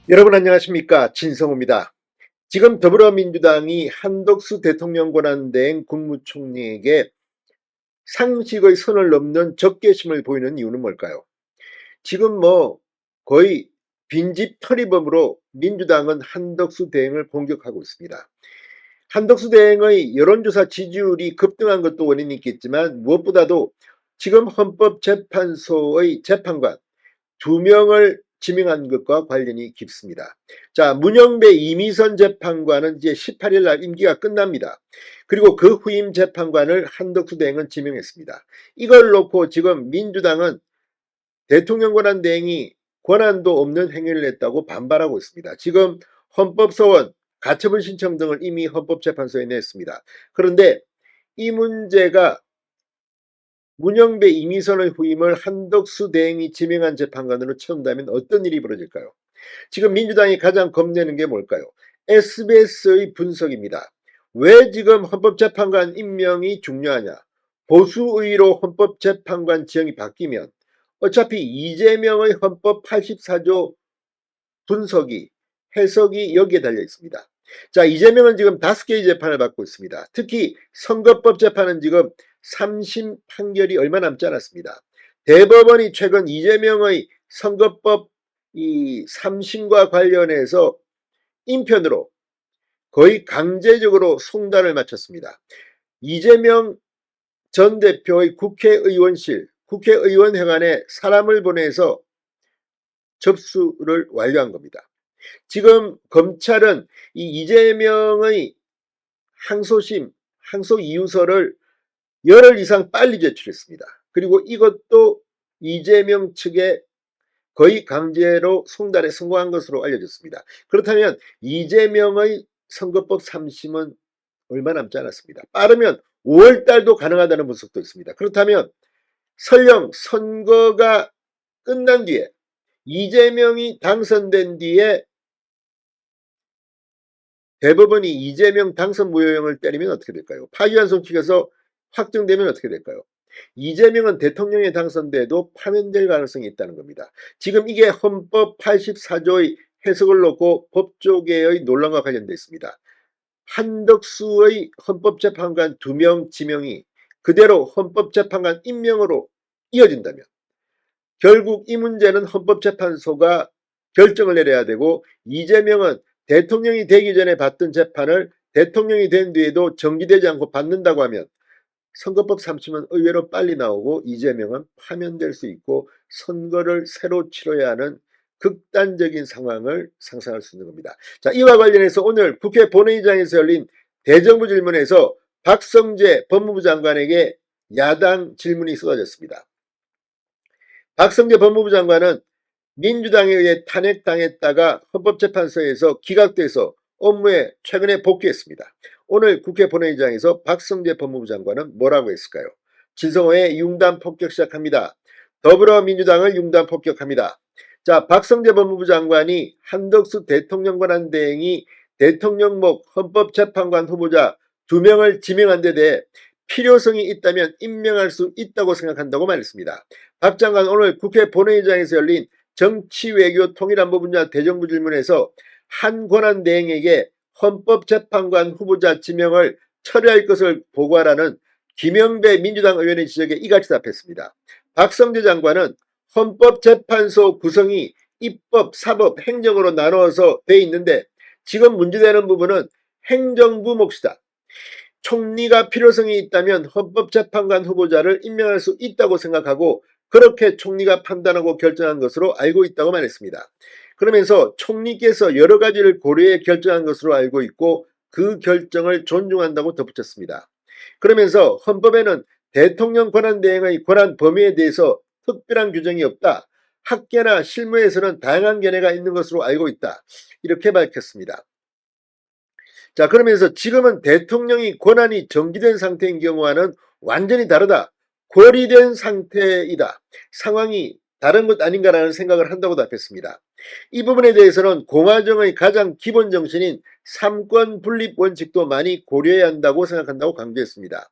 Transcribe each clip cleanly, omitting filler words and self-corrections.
여러분 안녕하십니까, 진성호입니다. 지금 더불어민주당이 한덕수 대통령 권한대행 국무총리에게 상식의 선을 넘는 적개심을 보이는 이유는 뭘까요? 지금 거의 빈집 털이범으로 민주당은 한덕수 대행을 공격하고 있습니다. 한덕수 대행의 여론조사 지지율이 급등한 것도 원인이 있겠지만, 무엇보다도 지금 헌법재판소의 재판관 2명을 지명한 것과 관련이 깊습니다. 자, 문영배 이미선 재판관은 이제 18일 날 임기가 끝납니다. 그리고 그 후임 재판관을 한덕수 대행은 지명했습니다. 이걸 놓고 지금 민주당은 대통령 권한 대행이 권한도 없는 행위를 했다고 반발하고 있습니다. 지금 헌법소원, 가처분 신청 등을 이미 헌법재판소에 냈습니다. 그런데 이 문제가 문영배 이미선의 후임을 한덕수 대행이 지명한 재판관으로 채운다면 어떤 일이 벌어질까요? 지금 민주당이 가장 겁내는 게 뭘까요? SBS의 분석입니다. 왜 지금 헌법재판관 임명이 중요하냐? 보수의로 헌법재판관 지형이 바뀌면 어차피 이재명의 헌법 84조 분석이, 해석이 여기에 달려 있습니다. 자, 이재명은 지금 5개의 재판을 받고 있습니다. 특히 선거법 재판은 지금 3심 판결이 얼마 남지 않았습니다. 대법원이 최근 이재명의 선거법 이 3심과 관련해서 인편으로 거의 강제적으로 송달을 마쳤습니다. 이재명 전 대표의 국회의원실, 국회의원회관에 사람을 보내서 접수를 완료한 겁니다. 지금 검찰은 이 이재명의 항소심, 항소 이유서를 열흘 이상 빨리 제출했습니다. 그리고 이것도 이재명 측에 거의 강제로 송달에 성공한 것으로 알려졌습니다. 그렇다면 이재명의 선거법 3심은 얼마 남지 않았습니다. 빠르면 5월 달도 가능하다는 분석도 있습니다. 그렇다면 설령 선거가 끝난 뒤에 이재명이 당선된 뒤에 대법원이 이재명 당선 무효형을 때리면 어떻게 될까요? 파기환송 측에서 확정되면 어떻게 될까요? 이재명은 대통령에 당선돼도 파면될 가능성이 있다는 겁니다. 지금 이게 헌법 84조의 해석을 놓고 법조계의 논란과 관련되어 있습니다. 한덕수의 헌법재판관 2명 지명이 그대로 헌법재판관 임명으로 이어진다면 결국 이 문제는 헌법재판소가 결정을 내려야 되고, 이재명은 대통령이 되기 전에 받던 재판을 대통령이 된 뒤에도 정지되지 않고 받는다고 하면 선거법 3심은 의외로 빨리 나오고 이재명은 파면될 수 있고 선거를 새로 치러야 하는 극단적인 상황을 상상할 수 있는 겁니다. 자, 이와 관련해서 오늘 국회 본회의장에서 열린 대정부 질문에서 박성재 법무부 장관에게 야당 질문이 쏟아졌습니다. 박성재 법무부 장관은 민주당에 의해 탄핵당했다가 헌법재판소에서 기각돼서 업무에 최근에 복귀했습니다. 오늘 국회 본회의장에서 박성재 법무부 장관은 뭐라고 했을까요? 진성호의 융단 폭격 시작합니다. 더불어민주당을 융단 폭격합니다. 자, 박성재 법무부 장관이 한덕수 대통령 권한 대행이 대통령목 헌법재판관 후보자 2명을 지명한 데 대해 필요성이 있다면 임명할 수 있다고 생각한다고 말했습니다. 박 장관 오늘 국회 본회의장에서 열린 정치외교 통일안보 분야 대정부 질문에서 한 권한 대행에게 헌법재판관 후보자 지명을 철회할 것을 보고하라는 김영배 민주당 의원의 지적에 이같이 답했습니다. 박성재 장관은 헌법재판소 구성이 입법, 사법, 행정으로 나누어서 돼 있는데 지금 문제되는 부분은 행정부 몫이다. 총리가 필요성이 있다면 헌법재판관 후보자를 임명할 수 있다고 생각하고 그렇게 총리가 판단하고 결정한 것으로 알고 있다고 말했습니다. 그러면서 총리께서 여러 가지를 고려해 결정한 것으로 알고 있고 그 결정을 존중한다고 덧붙였습니다. 그러면서 헌법에는 대통령 권한대행의 권한 범위에 대해서 특별한 규정이 없다. 학계나 실무에서는 다양한 견해가 있는 것으로 알고 있다. 이렇게 밝혔습니다. 자, 그러면서 지금은 대통령이 권한이 정지된 상태인 경우와는 완전히 다르다. 고리된 상태이다. 상황이 다른 것 아닌가라는 생각을 한다고 답했습니다. 이 부분에 대해서는 공화정의 가장 기본 정신인 삼권 분립 원칙도 많이 고려해야 한다고 생각한다고 강조했습니다.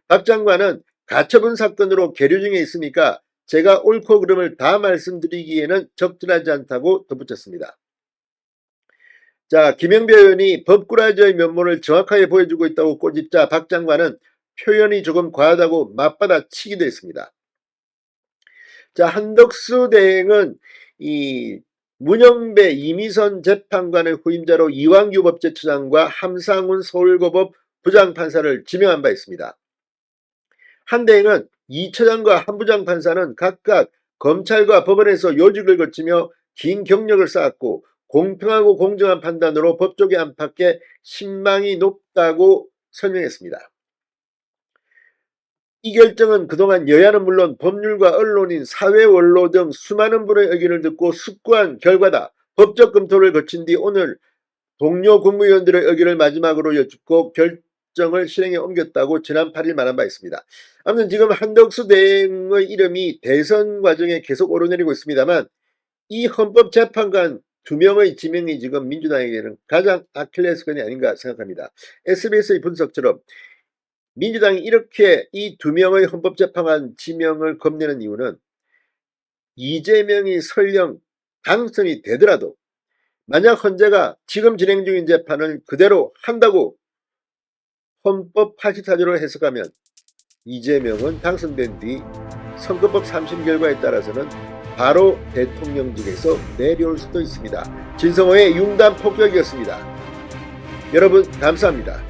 박 장관은 가처분 사건으로 계류 중에 있으니까 제가 옳고 그름을 다 말씀드리기에는 적절하지 않다고 덧붙였습니다. 자, 김영배 의원이 법꾸라지의 면모를 정확하게 보여주고 있다고 꼬집자 박 장관은 표현이 조금 과하다고 맞받아치기도 했습니다. 자, 한덕수 대행은 이 문영배 이미선 재판관의 후임자로 이완규 법제처장과 함상훈 서울고법 부장판사를 지명한 바 있습니다. 한 대행은 이 처장과 한 부장판사는 각각 검찰과 법원에서 요직을 거치며 긴 경력을 쌓았고 공평하고 공정한 판단으로 법조계 안팎에 신망이 높다고 설명했습니다. 이 결정은 그동안 여야는 물론 법률가 언론인 사회 원로 등 수많은 분의 의견을 듣고 숙고한 결과다. 법적 검토를 거친 뒤 오늘 동료 국무위원들의 의견을 마지막으로 여쭙고 결정을 실행에 옮겼다고 지난 8일 말한 바 있습니다. 아무튼 지금 한덕수 대행의 이름이 대선 과정에 계속 오르내리고 있습니다만 이 헌법재판관 2명의 지명이 지금 민주당에게는 가장 아킬레스건이 아닌가 생각합니다. SBS의 분석처럼 민주당이 이렇게 이 2명의 헌법재판관 지명을 겁내는 이유는 이재명이 설령 당선이 되더라도 만약 헌재가 지금 진행 중인 재판을 그대로 한다고 헌법 84조로 해석하면 이재명은 당선된 뒤 선거법 3심 결과에 따라서는 바로 대통령직에서 내려올 수도 있습니다. 진성호의 융단 폭격이었습니다. 여러분 감사합니다.